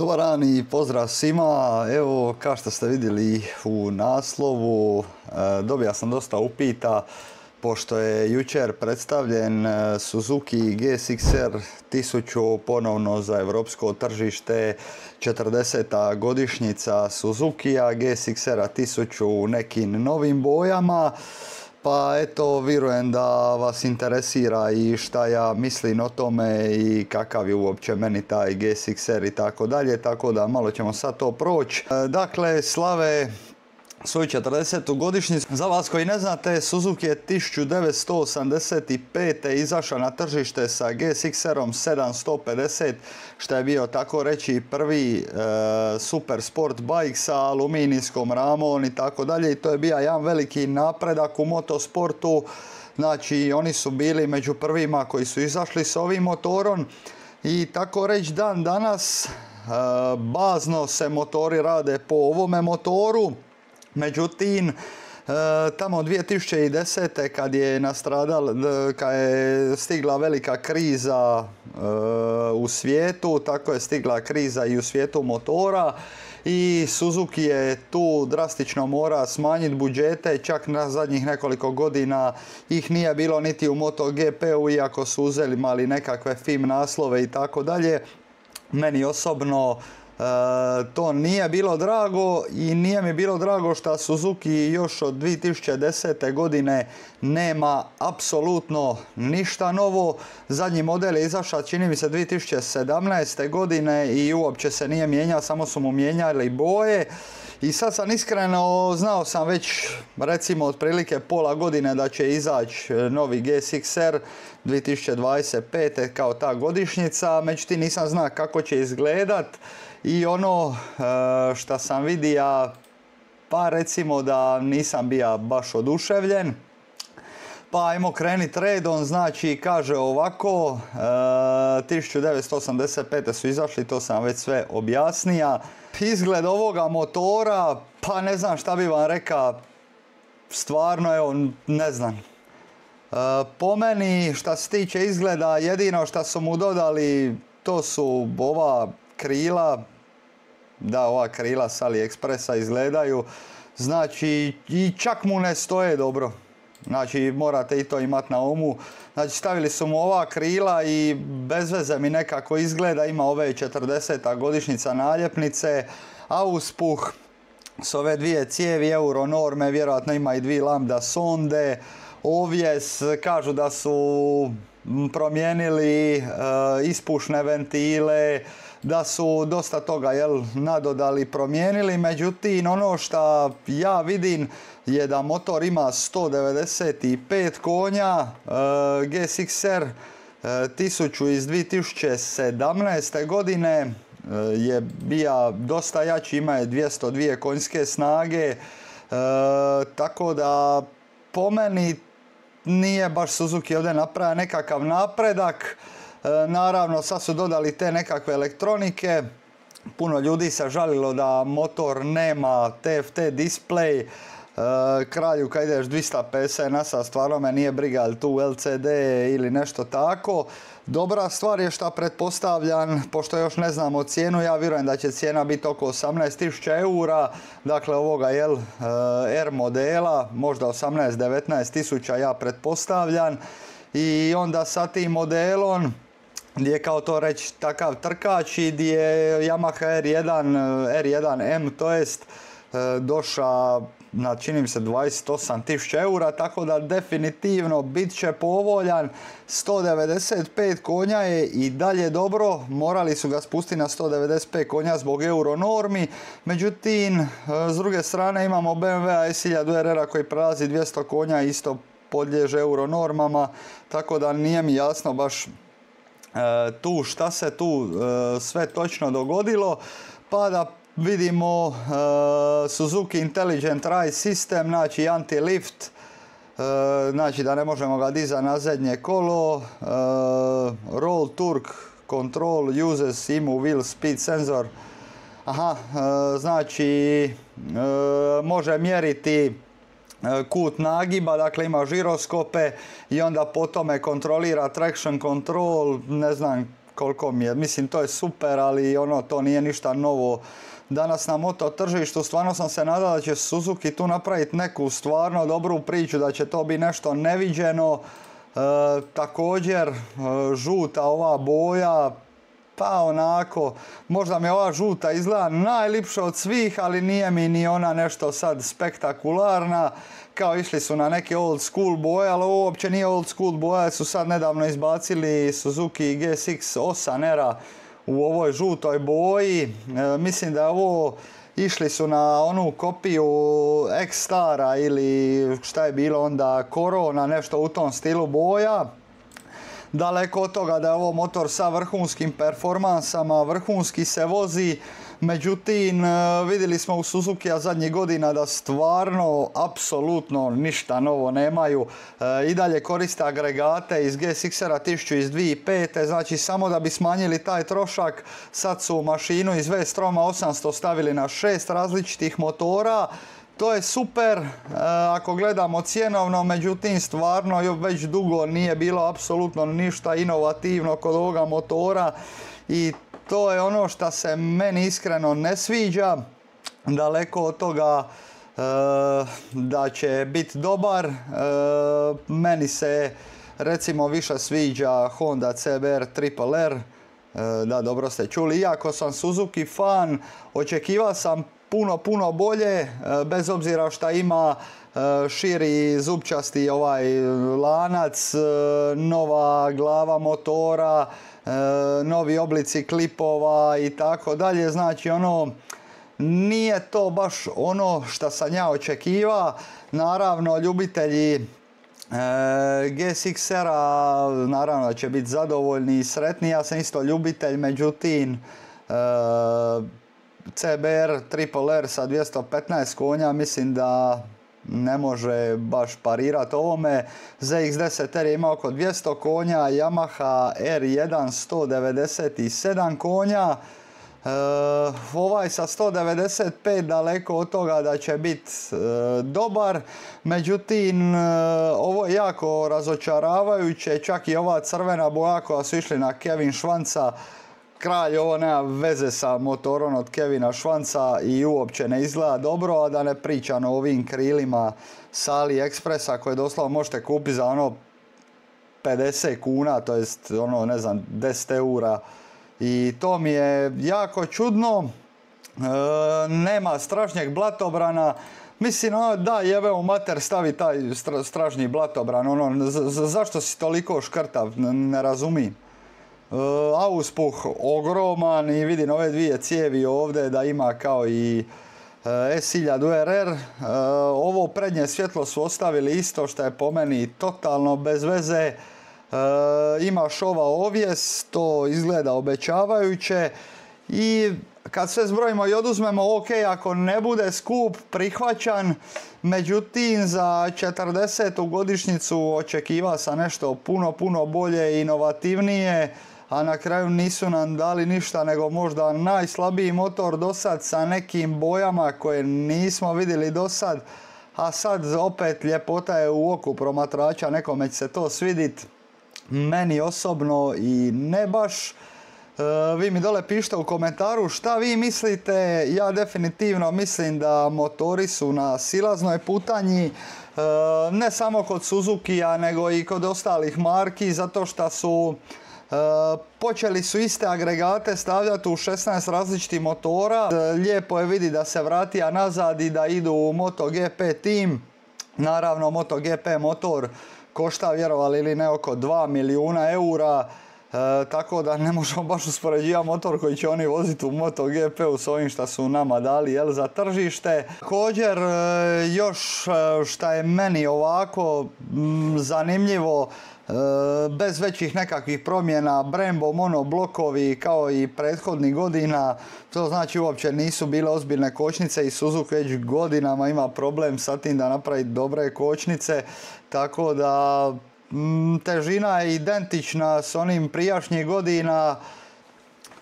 Dobar dan i pozdrav svima. Evo, kao što ste vidjeli u naslovu, dobio sam dosta upita pošto je jučer predstavljen Suzuki GSX-R 1000 ponovno za europsko tržište, 40. godišnjica Suzukija GSX-R 1000 u nekim novim bojama. Pa eto, vjerujem da vas interesira i šta ja mislim o tome i kakav je uopće meni taj GSX-R i tako dalje, tako da malo ćemo sad to proći. Dakle, slave svoju 40. godišnjicu. Za vas koji ne znate, Suzuki je 1985. izašao na tržište sa GSX-R-om 750, što je bio tako reći prvi super sport bike sa aluminijskom ramom i tako dalje. I to je bio jedan veliki napredak u motosportu. Znači, oni su bili među prvima koji su izašli s ovim motorom. I tako reći, dan danas bazno se motori rade po ovome motoru. Međutim, tamo 2010. kad je stigla velika kriza u svijetu, tako je stigla kriza i u svijetu motora i Suzuki je tu drastično mora smanjiti budžete, čak na zadnjih nekoliko godina ih nije bilo niti u MotoGP-u, iako su uzeli mali nekakve film naslove i tako dalje. Meni osobno to nije bilo drago i nije mi bilo drago što Suzuki još od 2010. godine nema apsolutno ništa novo. Zadnji model je izašao, čini mi se, 2017. godine i uopće se nije mijenjao, samo su mu mijenjali boje. I sad sam iskreno, znao sam već recimo otprilike pola godine da će izaći novi GSX-R 2025. kao ta godišnjica, međutim nisam znao kako će izgledat. I ono što sam vidio, pa recimo da nisam bio baš oduševljen. Pa ajmo kreniti redom, znači kaže ovako, 1985. su izašli, to sam već sve objasnio. Izgled ovoga motora, pa ne znam šta bi vam rekao, stvarno evo, ne znam. Po meni, što se tiče izgleda, jedino što su mu dodali, to su ova krila, da, ova krila s AliExpressa izgledaju, znači i čak mu ne stoje dobro, znači morate i to imati na umu. Znači stavili su mu ova krila i bez veze mi nekako izgleda, ima ove 40. godišnjica naljepnice, a uspuh s ove dvije cijevi Euronorme, vjerojatno ima i dvije lambda sonde, ovjes, kažu da su promijenili ispušne ventile, da su dosta toga nadodali, promijenili, međutim ono što ja vidim je da motor ima 195 konja, GSX-R 1000 iz 2017. godine je bio dosta jači, ima je 202 konjske snage, tako da po meni nije baš Suzuki ovdje napravio nekakav napredak. Naravno, sad su dodali te nekakve elektronike. Puno ljudi se žalilo da motor nema TFT display. Kralju kad ideš 250 na sat, stvarno me nije briga ali tu LCD ili nešto tako. Dobra stvar je što pretpostavljam, pošto još ne znamo cijenu, ja vjerujem da će cijena biti oko 18.000 eura, dakle ovoga R modela, možda 18-19 tisuća ja pretpostavljam. I onda sa tim modelom, gdje je kao to reći takav trkač i gdje je Yamaha R1M, to jest došao na, čini mi se, 28.000 eura, tako da definitivno bit će povoljan. 195 konja je i dalje dobro, morali su ga spustiti na 195 konja zbog euronormi, međutim s druge strane imamo BMW S1000 RR koji prelazi 200 konja i isto podliježe euronormama, tako da nije mi jasno baš tu šta se tu sve točno dogodilo. Pa da vidimo Suzuki Intelligent Ride System, znači anti-lift, znači da ne možemo ga dizati na zadnje kolo, Roll Torque Control uses IMU Wheel Speed Sensor, znači može mjeriti kut nagiba, dakle ima žiroskope i onda po tome kontrolira traction control, ne znam koliko mi je, mislim to je super, ali ono, to nije ništa novo danas na moto tržištu. Stvarno sam se nadao da će Suzuki tu napraviti neku stvarno dobru priču, da će to biti nešto neviđeno. Također, žuta ova boja, pa onako, možda mi ova žuta izgleda najlipša od svih, ali nije mi ni ona nešto sad spektakularna. Kao išli su na neke old school boje, ali ovo uopće nije old school boja, su sad nedavno izbacili Suzuki GSX 8R u ovoj žutoj boji. Mislim da je ovo, išli su na onu kopiju X-Stara ili šta je bilo onda Corona, nešto u tom stilu boja. Daleko od toga da je ovo motor sa vrhunskim performansama, vrhunski se vozi, međutim vidjeli smo u Suzuki-a zadnjih godina da stvarno apsolutno ništa novo nemaju. I dalje koriste agregate iz GSX-era 1000 iz 2005. Znači samo da bi smanjili taj trošak, sad su mašinu iz V-Stroma 800 stavili na 6 različitih motora. To je super ako gledamo cjenovno, međutim stvarno već dugo nije bilo apsolutno ništa inovativno kod ovoga motora i to je ono što se meni iskreno ne sviđa. Daleko od toga da će biti dobar, meni se recimo više sviđa Honda CBR Triple R. Da, dobro ste čuli, iako sam Suzuki fan, očekivao sam puno bolje, bez obzira što ima širi zupčasti ovaj lanac, nova glava motora, novi oblici klipova i tako dalje. Znači ono, nije to baš ono što sam ja očekivao. Naravno, ljubitelji GSX-era naravno da će biti zadovoljni i sretni. Ja sam isto ljubitelj, međutim CBR Triple R sa 215 konja mislim da ne može baš parirati ovome. ZX-10R je imao oko 200 konja, Yamaha R1 197 konja. Ovaj sa 195 daleko od toga da će biti dobar, međutim ovo je jako razočaravajuće, čak i ova crvena boja koja su išli na Kevin Schwanza, kralj, ovo nema veze sa motorom od Kevina Schwanza i uopće ne izgleda dobro, a da ne pričam o ovim krilima sa AliExpressa koje doslovno možete kupiti za ono 50 kuna, to jest ono ne znam 10 eura. I to mi je jako čudno, nema strašnjeg blatobrana, mislim da jebe u mater stavi taj strašni blatobran, ono, zašto si toliko škrtav, ne razumijem. Auspuh ogroman i vidim ove dvije cijevi ovdje da ima kao i S1000RR. Ovo prednje svjetlo su ostavili isto što je po meni totalno bez veze. Ima šova ovjes, to izgleda obećavajuće i kad sve zbrojimo i oduzmemo, ok, ako ne bude skup, prihvaćan, međutim za 40. godišnjicu očekivao sam nešto puno bolje i inovativnije, a na kraju nisu nam dali ništa nego možda najslabiji motor do sad sa nekim bojama koje nismo vidjeli do sad, a sad opet ljepota je u oku promatrača, nekome će se to svidit, meni osobno i ne baš. Vi mi dole pišite u komentaru šta vi mislite. Ja definitivno mislim da motori su na silaznoj putanji, ne samo kod Suzuki-a nego i kod ostalih marki, zato što su počeli su iste agregate stavljati u 16 različitih motora. Lijepo je vidi da se vratija nazad i da idu u MotoGP tim. Naravno MotoGP motor košta, vjerovali ili ne, oko 2 milijuna eura. Tako da ne možemo baš uspoređivati motor koji će oni voziti u MotoGP-u s ovim što su nama dali za tržište. Također još što je meni ovako zanimljivo, bez većih nekakvih promjena, Brembo monoblokovi kao i prethodnih godina, to znači uopće nisu bile ozbiljne kočnice i Suzuki već godinama ima problem sa tim da napravi dobre kočnice, tako da težina je identična s onim prijašnjih godina.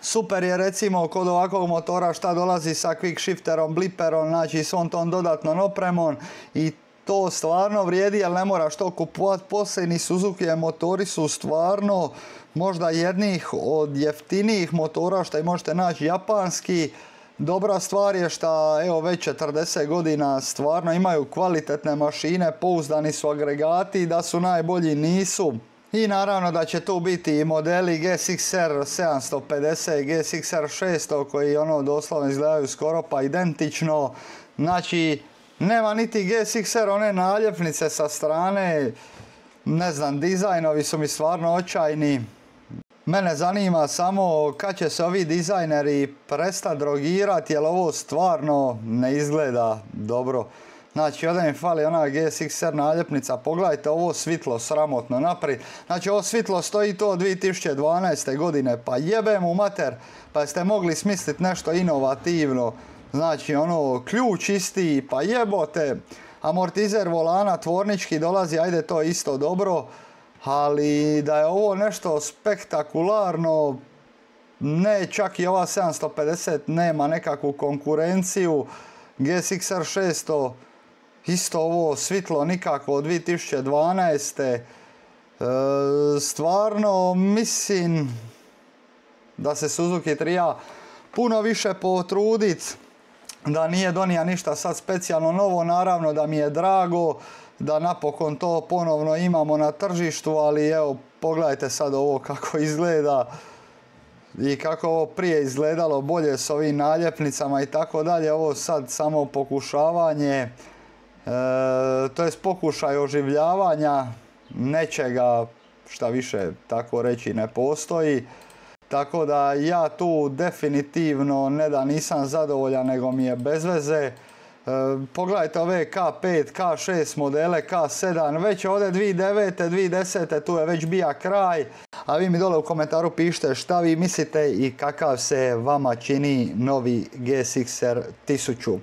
Super je recimo kod ovakvog motora šta dolazi sa quick shifterom, bliperom, znači s tom dodatnom opremom i to stvarno vrijedi, jer ne moraš to kupovati. Posljednji Suzuki motori su stvarno možda jednih od jeftinijih motora što i možete naći, japanski. Dobra stvar je što evo već 40 godina stvarno imaju kvalitetne mašine, pouzdani su agregati, da su najbolji nisu. I naravno da će tu biti i modeli GSX-R 750, GSX-R 600 koji doslovno izgledaju skoro pa identično. Znači, nema niti GSX-R one naljepnice sa strane, ne znam, dizajnovi su mi stvarno očajni. Mene zanima samo kad će se ovi dizajneri prestati drogirati, jer ovo stvarno ne izgleda dobro. Znači, ovdje mi fali ona GSX-R naljepnica, pogledajte ovo svitlo sramotno naprijed. Znači, ovo svitlo stoji to od 2012. godine, pa jebem u mater, pa ste mogli smisliti nešto inovativno. Znači, ključ isti, pa jebote, amortizer volana tvornički dolazi, ajde, to je isto dobro. Ali da je ovo nešto spektakularno, ne, čak i ova 750 nema nekakvu konkurenciju. GSX-R 600, isto ovo svitlo nikako od 2012. Stvarno mislim da se Suzuki treba puno više potrudit, da nije donija ništa sad specijalno novo. Naravno da mi je drago da napokon to ponovno imamo na tržištu, ali evo, pogledajte sad ovo kako izgleda i kako ovo prije izgledalo bolje s ovim naljepnicama i tako dalje. Ovo sad samo pokušavanje, to jest pokušaj oživljavanja nečega šta više tako reći ne postoji. Tako da ja tu definitivno ne da nisam zadovoljan, nego mi je bez veze. Pogledajte ove K5, K6 modele, K7, već ovdje 2009. 2010. tu je već bija kraj. A vi mi dole u komentaru pišite šta vi mislite i kakav se vama čini novi GSX-R 1000.